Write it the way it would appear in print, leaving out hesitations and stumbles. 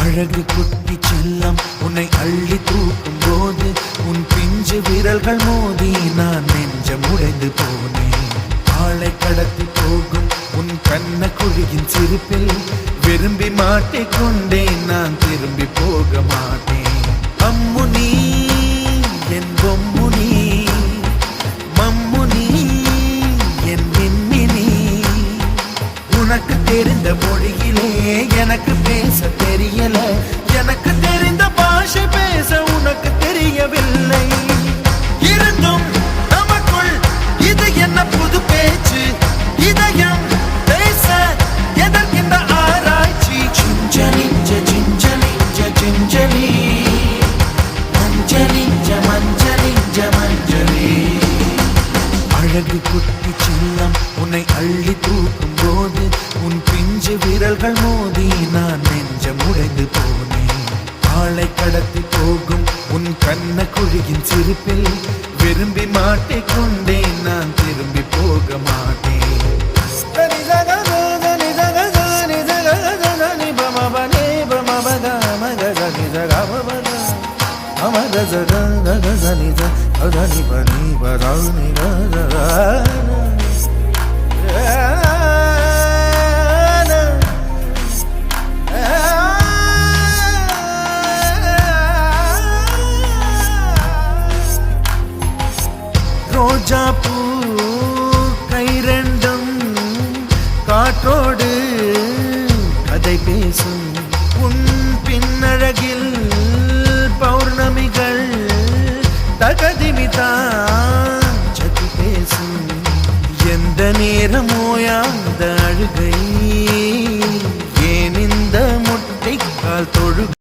அழகு குட்டி செல்லம் உன்னை அள்ளி தூக்கும் போது உன் பிஞ்சு விரல்கள் மோதி நான் நெஞ்சம் உடைந்து போனேன். ஆளை கடத்தி போகும் உன் கண்ண குழியின் சிரிப்பில் விரும்பி மாட்டிக்கொண்டேன், நான் திரும்பி போக மாட்டேன். அம்முனி என் பொம்முனி, மம்முனி என் மின்மினி, உனக்கு தெரிந்த மொழியிலே எனக்கு பேச தெரியல, எனக்கு தெரிந்த பாஷை பேச உனக்கு தெரியவில்லை. இருந்தும் நமக்குள் இது என்ன புது பேச்சு, இதயம் பேச எதற்கின்ற ஆராய்ச்சி. Gingelly gingelly gingelly மஞ்சளி மஞ்சளி மஞ்சளி. அழகு குட்டி செல்லம் உன்னை அள்ளி தூக்கும் போது உன் பிஞ்சு விரல்கள் மோதி நான் நெஞ்சம் உடைந்து போனேன். ஆளை கடத்தி போகும் உன் கண்ண குழியின் சிரிப்பில் விரும்பி மாட்டிக்கொண்டேன், நான் திரும்பி போக மாட்டேன். ரோஜா பூ கை ரெண்டும் காற்றோடு கதை பேசும், உன் பின்னழகில் பௌர்ணமிகள் தகதிமிதான் சதி பேசும். எந்த நேரமோயாந்த அழுகை, ஏன் இந்த முட்டைக்கால் தொழுகை.